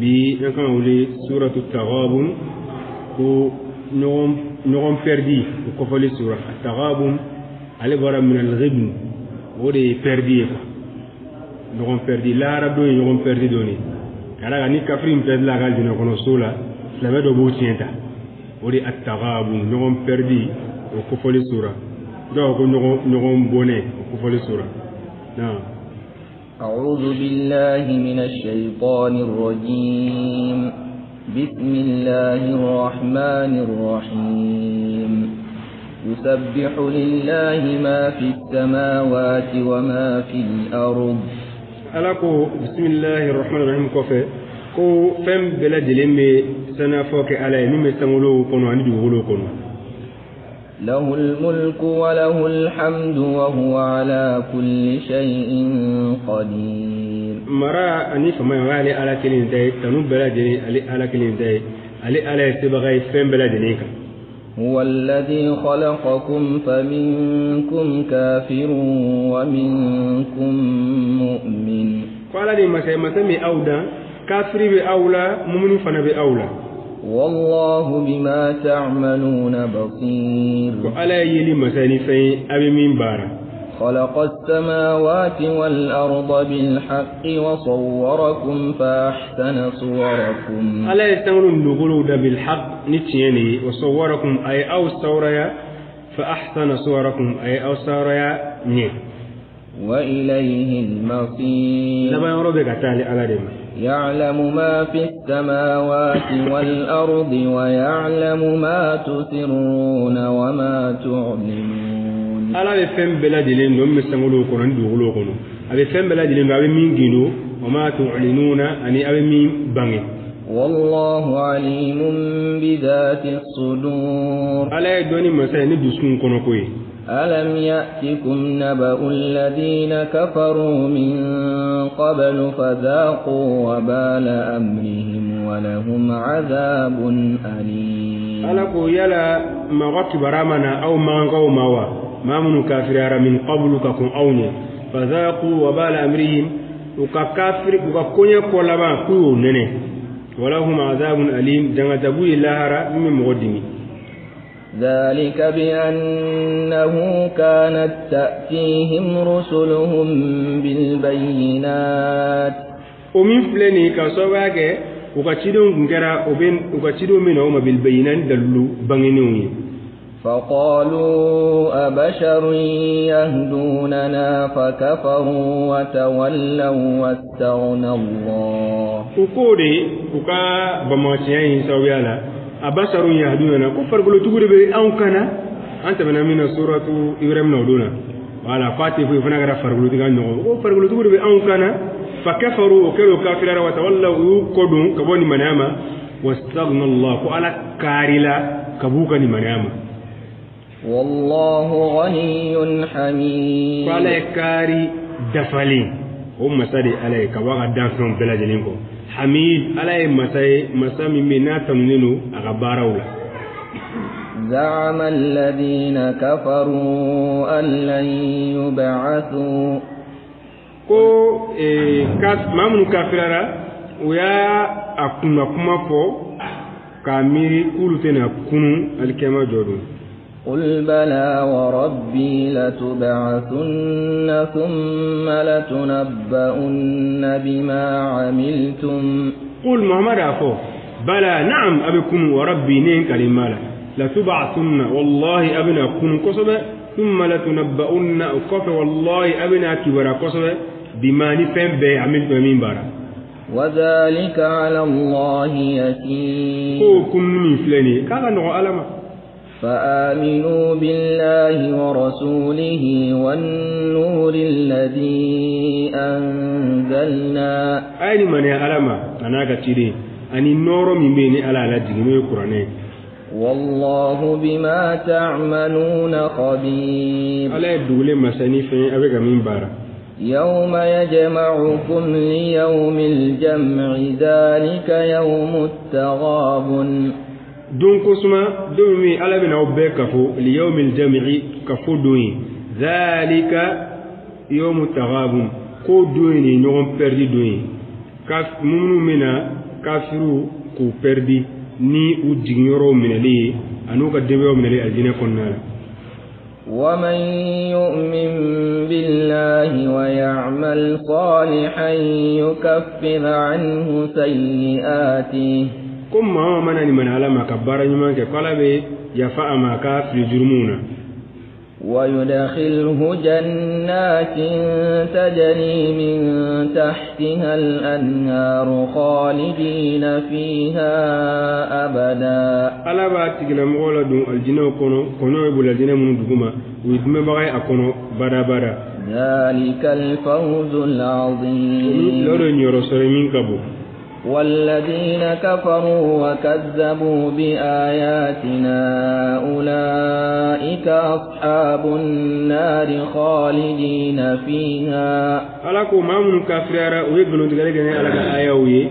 bi kan wuli suratu taghabun ko ñogon perdi ko fali sura taghabun ale bara min al-ghibn wodi perdi ko ñogon perdi la rado ñogon perdi doni kala ni kafrim perdi la gal dina kono sula la do bo tienta wodi at-taghabun ñogon perdi ko fali sura do ko ñogon boné ko fali sura na أعوذ بالله من الشيطان الرجيم بسم الله الرحمن الرحيم يسبح لله ما في السماوات وما في الأرض ألاكو بسم الله الرحمن الرحيم كوفي كو فم بلاد لمي سنة فوق على مما سمولو كونو عندي وغلو كونو له الملك وله الحمد وهو على كل شيء قدير مرا أني فما يوالي على كلين داي تنو بلادني على كلين داي على سبغاي فين بلادني هو الذي خلقكم فمنكم كافر ومنكم مؤمن قال لي مسمي أودا كافر بأولى مؤمن فنا بأولى والله بما تعملون بصير وعلى يلي مساني في أبي من بارا خلق السماوات والأرض بالحق وصوركم فأحسن صوركم ألا يستمرون نقولوا ده بالحق نتيني وصوركم أي أو صوريا فأحسن صوركم أي أو صوريا ني وإليه المصير لما يربك تعالى على دم يعلم ما في السماوات والأرض ويعلم ما تسرون وما تعلنون ألا بفهم بلادين نوم سمولو كون ندوغلو كون أبي فهم بلادين أبي مين جنو وما تعلنون أني أبي مين باني والله عليم بذات الصدور ألا يدوني مسائل ندوسكون كون كوي ألم يأتكم نبأ الذين كفروا من قبل فذاقوا وبال أمرهم ولهم عذاب أليم ألقوا يلا ما غطب رامنا أو ما غو موا ما من كافر من قبل ككم أوني فذاقوا وبال أمرهم وككافر وككوني كلما كيو نني ولهم عذاب أليم جنتبوا الله من مقدمي ذلك بأنه كانت تأتيهم رسلهم بالبينات ومن فلني كسواك وكتشيدون كرا وكتشيدون منهم بالبينات دلوا بنينوني فقالوا أبشر يهدوننا فكفروا وتولوا واستغنى الله وكودي وكا بماشيين سويالا أبشر يهدوننا كفر قلوا تقول بي أو كان أنت من أمين سورة إبراهيم نودونا وعلى فاتي في فناغر فرقلوا تقول نقول فرقلوا تقول بي أو كان فكفروا وكلوا كافرا وتولوا وكودون كبوني مناما واستغنى الله وعلى كارلا كبوكني مناما والله غني حميد قال كاري دفالين هم مسادي عليك وقع دافن بلادينكو حميد علي مسامي مناتم نينو أغبارولا زعم الذين كفروا أن لن يبعثوا كو مامن كافرارا ويا أكنا كما فو كاميري كولتنا كنو الكما جودون قل بلى وربي لتبعثن ثم لتنبؤن بما عملتم قل محمد أفو بلى نعم أبكم وربي نين كلمة لتبعثن والله أبنا كن كسبة ثم لتنبؤن أكف والله أبنا كبر كسبة بما نفهم به عملتم من بارا وذلك على الله يسير هو كن من فلاني كذا نوع ألمه فآمنوا بالله ورسوله والنور الذي أنزلنا أين من يعلم أنا كتيري أني نور من بين على الدين القرآن والله بما تعملون خبير على الدولة مساني في أبيك من بارا يوم يجمعكم ليوم الجمع ذلك يوم التغابن دون كسمة دومي على بنا وبكفو ليوم الجمع كفو دوين ذلك يوم التغابن كو دوين نوم بردي دوين كاف ممنو منا kafiru ko perdi ni u jiginyoro minali anu ka debe minali aljina konnala ومن يؤمن بالله ويعمل صالحا يكفر عنه سيئاته كما من من على ما كبر نما كقلبه يفع ما كافر جرمونا ويدخله جنات تجري من تحتها الأنهار خالدين فيها أبدا ألا باتك لما ولدوا الجنة كنوا يبول الجنة من دقما ويدم بغي أكونوا بدا بدا ذلك الفوز العظيم لورن يرسل من كبو والذين كفروا وكذبوا بآياتنا أولئك أصحاب النار خالدين فيها ألاكو ما من كافر ويبنوا تقالي على آيوي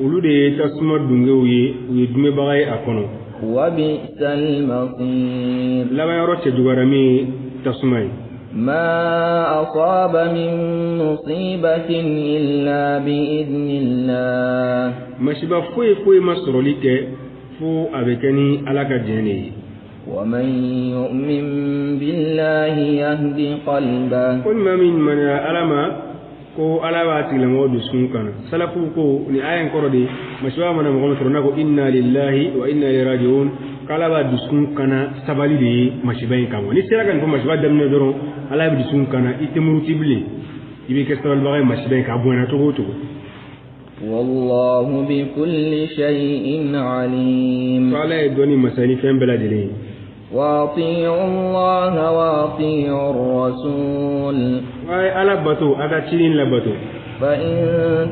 ولودي تسمى دنجوي ويدم بغي أكونو وبئس المصير لما يروتش دوغرامي تسمى ما أصاب من مصيبة إلا بإذن الله مشبه فوي مصر لك فو أبكني على كجني ومن يؤمن بالله يهدي قلبه كل ما من ألما ko alawati la modu sun kana salafu ko ni ayan korodi mashwa mana mo ko ko inna lillahi wa inna ilaihi raji'un kala ba dusun kana sabali de mashibai kamo ni sera kan ko mashwa damne doro ala bi dusun kana itemurutibli ibe ke sabal bagay mashibai ka bona to goto wallahu bi kulli shay'in alim qala doni masani fem beladili وَأَطِيعُوا اللَّهَ وَأَطِيعُوا الرَّسُولَ ألا بتو أدا تشين لبتو فإن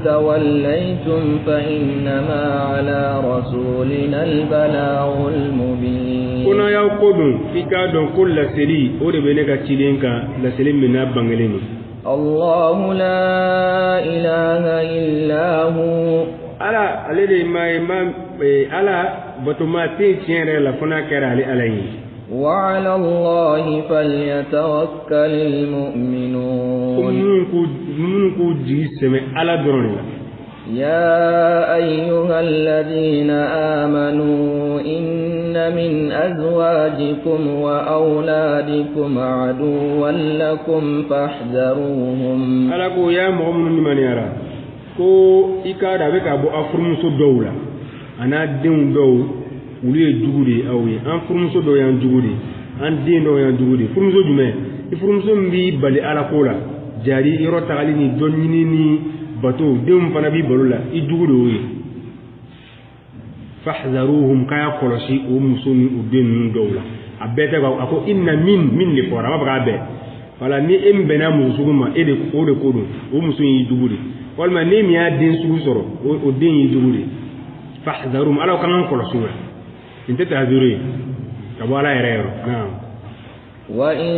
توليتم فإنما على رسولنا البلاغ المبين كنا يقولون في كادون كل سري أولي بينك تشيلينكا لسلم من أبانغلين الله لا إله إلا هو ألا الذي ما ألا بتو ما تين لفنا كرالي عليه وعلى الله فليتوكل المؤمنون يا أيها الذين آمنوا إن من أزواجكم وأولادكم عدوا لكم فاحذروهم ألاكو يا مؤمن من يرى كو إكاد بك أبو أفرمس الدولة أنا دين دو uli jugudi awi an furumuso do yan jugudi an den do yan jugudi furumuso jume furumuso mbi bali ala kola jari iro tagali ni donnini ni bato dem fana bi balula I jugudo wi fahzaruhum kaya kolosi o musoni o den dowla abete ko ako inna min li fora ma baga be wala ni embena musuguma ede ko de kodo o musoni jugudi walma ni mi ya den sugu soro o den yi jugudi fahzarum ala kan kolosuwa انت تهذري كبالا يريرو نعم وإن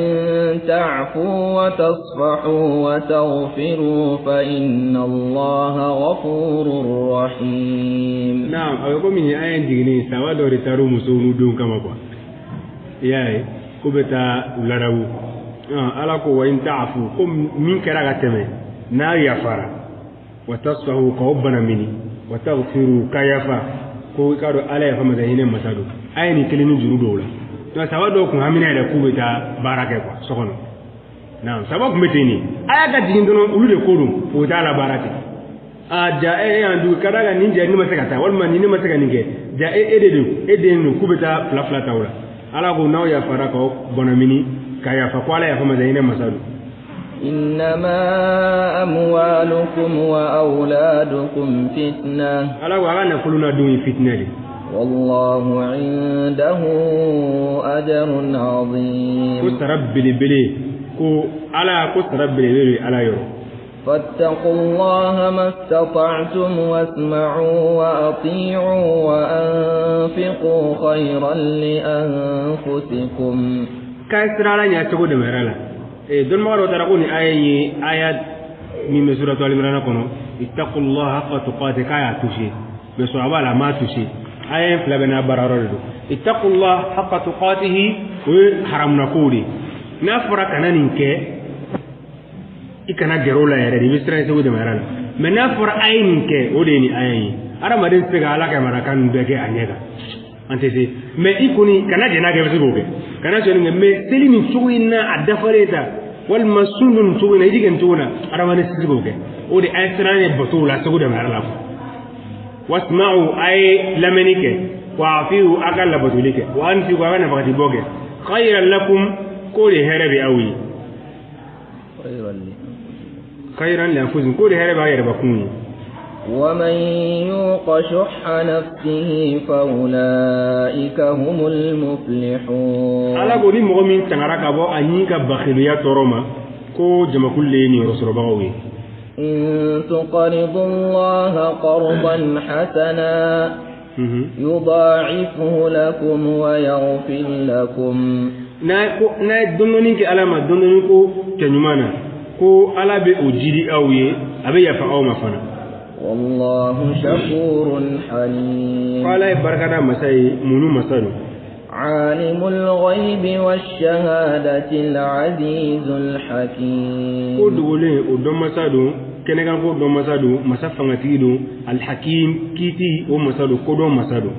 تعفوا وتصفحوا وتغفروا فإن الله غفور رحيم نعم أقول من آية ديني سوا دوري تارو مسونو دون كما قال ياي كبتا لراو ألاكو وإن تعفوا كم من كراغة تمي نا يفارا وتصفحوا كوبنا مني وتغفروا كيفا ko kado ala ya fama da hinin masado ayini kilinin juru dola to sawado kun hamina da ku beta baraka ko sokono na sababu meteni aya ga digin dono ulude kodum o dala baraka a ja andu kadaga ninja ni masaka ta wal man ni masaka ninge ja edenu ku beta fla tawla ala go naw ya faraka bonamini kaya fa kwala ya fama da hinin masado إنما أموالكم وأولادكم فتنة ألا وأنا كلنا دون فتنة والله عنده أجر عظيم كترب لبلي كو على كترب لبلي على يرو فاتقوا الله ما استطعتم واسمعوا وأطيعوا وأنفقوا خيرا لأنفسكم كاسر على يأتقوا دمرالا دون ما قالوا ترى آيات من سورة آل عمران كنوا اتقوا الله حق تقاته كايا تشي بسوا بالا ما تشي آية فلبنا برارو اتقوا الله حق تقاته وحرام نقولي نافرا كنا ننكي إكنا جرولا يا ردي بسرعة سوى دمران من نافرا آية ننكي وديني آية adamaden tɛ se ka ala ka marakan bɛɛ kɛ a ɲɛ kan an tɛ se mais i kɔni kana jɛn n'a kɛ i bɛ se k'o kɛ kana sɔn nin kɛ mais seli nin cogo in na a dafalen ta walima sun nin cogo in na i ti kɛ nin cogo in na adamaden tɛ se k'o kɛ o de an siran ye batow la segu dɛmɛ ala la wasma'u a ye lamɛnni kɛ wa afiu a ka labatoli kɛ wa anfiqu a ka nafakati bɔ kɛ khayran lakum ko de hɛrɛ bɛ aw ye khayran li anfusikum ko de hɛrɛ b'a yɛrɛ bakun ye ومن يوق شح نفسه فأولئك هم المفلحون ala ko ni mɔgɔ min tangara ka bɔ a ɲi ka bakhiliya tɔɔrɔ ma ko jamakulu le ni yɔrɔsɔrɔbagaw ye إن تقرضوا الله قرضا حسنا يضاعفه لكم ويغفر لكم na dondoni ke ala ma dondoni ko kenyumana ko ala be o jidi aw ye abe yafa aw ma fana والله شكور حليم قال بركاته مساي منو مسالو عالم الغيب والشهادة العزيز الحكيم ودولين ودم مسادو كنغان ko do masadu masafanga tido al hakim kiti o masadu ko do masadu